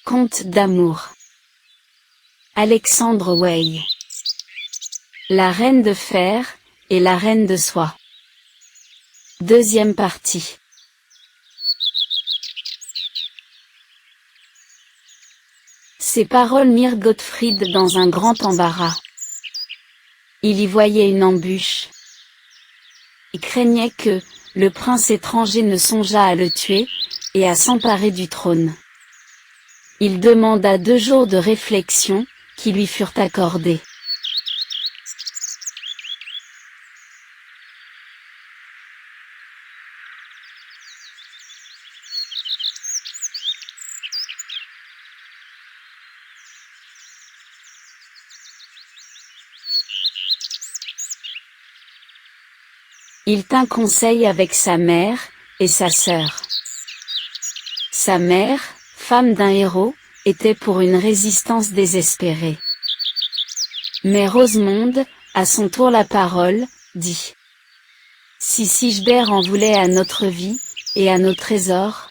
Conte d'amour. Alexandre Weil. La reine de fer et la reine de soie. Deuxième partie. Ces paroles mirent Gottfried dans un grand embarras. Il y voyait une embûche. Il craignait que le prince étranger ne songeât à le tuer et à s'emparer du trône. Il demanda 2 jours de réflexion, qui lui furent accordés. Il tint conseil avec sa mère et sa sœur. Sa mère, femme d'un héros, était pour une résistance désespérée. Mais Rosemonde, à son tour la parole, dit: Si Sigebert en voulait à notre vie, et à nos trésors,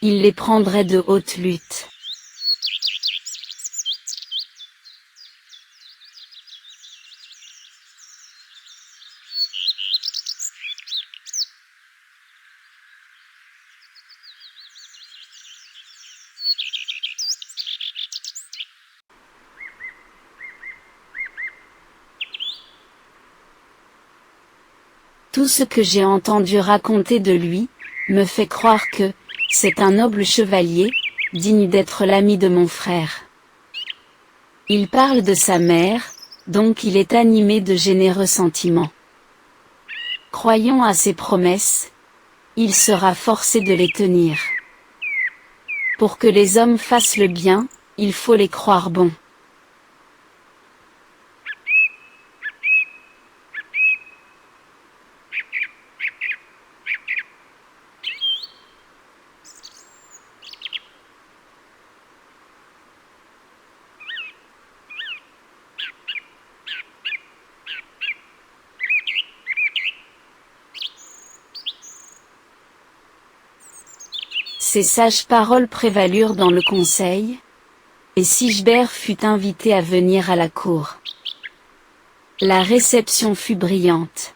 il les prendrait de haute lutte. Tout ce que j'ai entendu raconter de lui, me fait croire que, c'est un noble chevalier, digne d'être l'ami de mon frère. Il parle de sa mère, donc il est animé de généreux sentiments. Croyons à ses promesses, il sera forcé de les tenir. Pour que les hommes fassent le bien, il faut les croire bons. Ces sages paroles prévalurent dans le conseil, et Sigebert fut invité à venir à la cour. La réception fut brillante.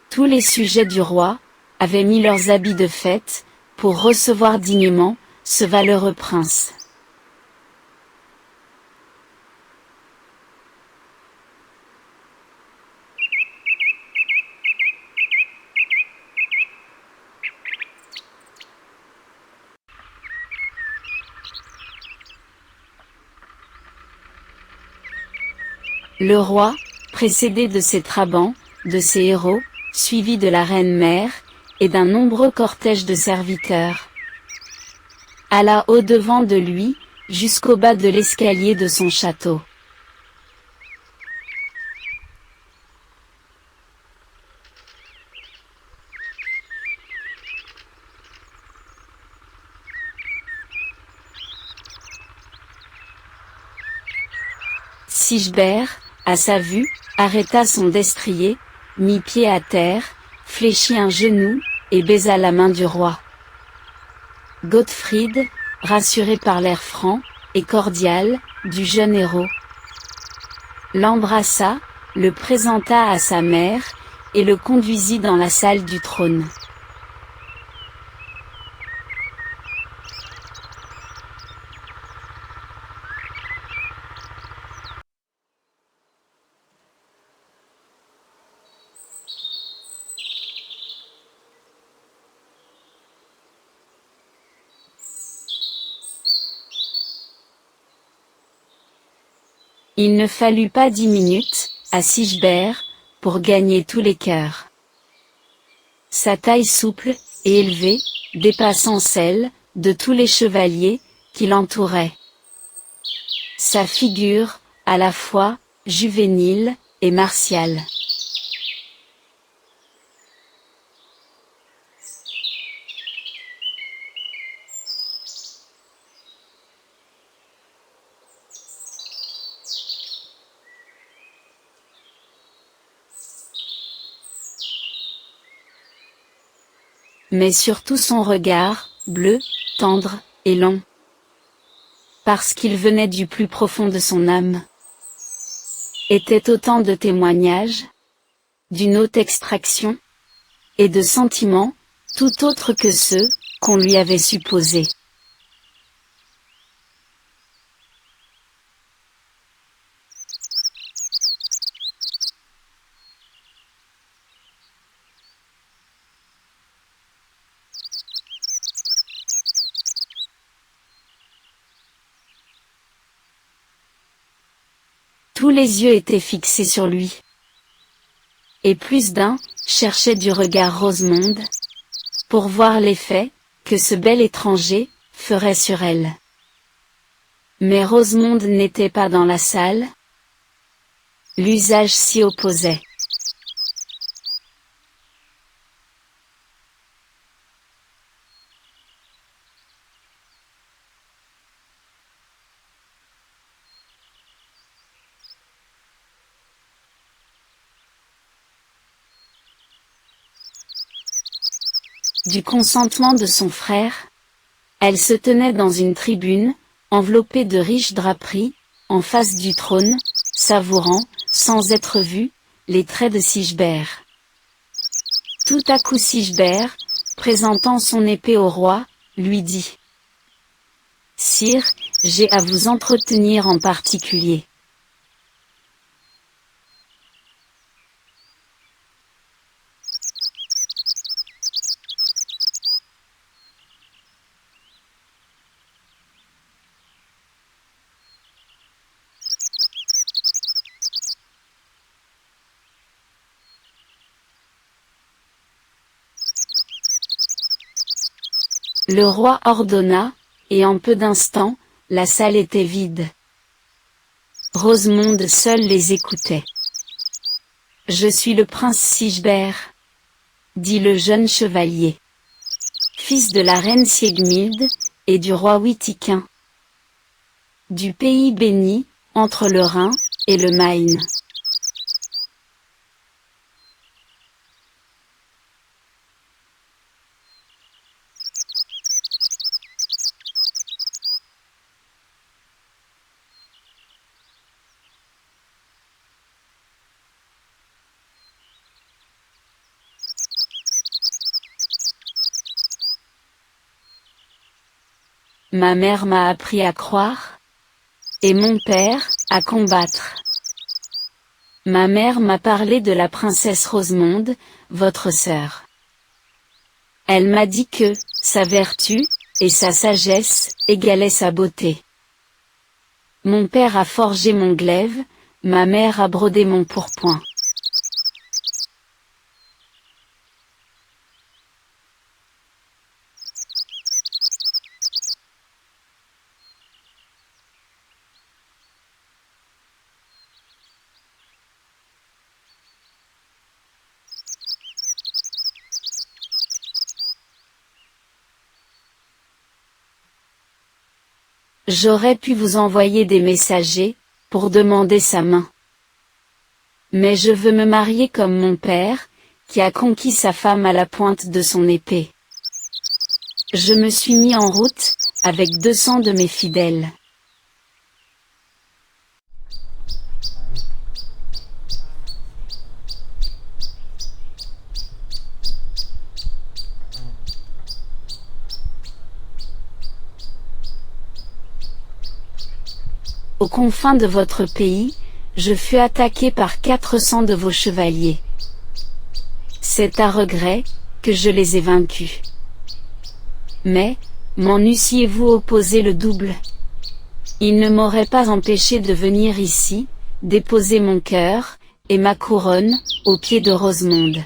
Tous les sujets du roi avaient mis leurs habits de fête, pour recevoir dignement ce valeureux prince. Le roi, précédé de ses trabans, de ses héros, suivi de la reine-mère, et d'un nombreux cortège de serviteurs, alla au-devant de lui, jusqu'au bas de l'escalier de son château. Sigebert, à sa vue, arrêta son destrier, mit pied à terre, fléchit un genou, et baisa la main du roi. Gottfried, rassuré par l'air franc et cordial du jeune héros, l'embrassa, le présenta à sa mère, et le conduisit dans la salle du trône. Il ne fallut pas 10 minutes, à Sigebert, pour gagner tous les cœurs. Sa taille souple, et élevée, dépassant celle de tous les chevaliers qui l'entouraient. Sa figure, à la fois, juvénile, et martiale. Mais surtout son regard, bleu, tendre, et long. parce qu'il venait du plus profond de son âme, étaient autant de témoignages, d'une haute extraction, et de sentiments, tout autres que ceux qu'on lui avait supposés. Tous les yeux étaient fixés sur lui. Et plus d'un cherchait du regard Rosemonde, pour voir l'effet que ce bel étranger ferait sur elle. Mais Rosemonde n'était pas dans la salle. L'usage s'y opposait. Du consentement de son frère, elle se tenait dans une tribune, enveloppée de riches draperies, en face du trône, savourant, sans être vue, les traits de Sigebert. Tout à coup Sigebert, présentant son épée au roi, lui dit : « Sire, j'ai à vous entretenir en particulier. » Le roi ordonna, et en peu d'instants, la salle était vide. Rosemonde seule les écoutait. « Je suis le prince Sigebert, » dit le jeune chevalier, fils de la reine Siegmilde, et du roi Witiquin, du pays béni, entre le Rhin et le Main. Ma mère m'a appris à croire, et mon père, à combattre. Ma mère m'a parlé de la princesse Rosemonde, votre sœur. Elle m'a dit que, sa vertu, et sa sagesse, égalaient sa beauté. Mon père a forgé mon glaive, ma mère a brodé mon pourpoint. J'aurais pu vous envoyer des messagers, pour demander sa main. Mais je veux me marier comme mon père, qui a conquis sa femme à la pointe de son épée. Je me suis mis en route, avec 200 de mes fidèles. Aux confins de votre pays, je fus attaqué par 400 de vos chevaliers. C'est à regret, que je les ai vaincus. Mais, m'en eussiez-vous opposé le double? Il ne m'aurait pas empêché de venir ici, déposer mon cœur, et ma couronne, aux pieds de Rosemonde.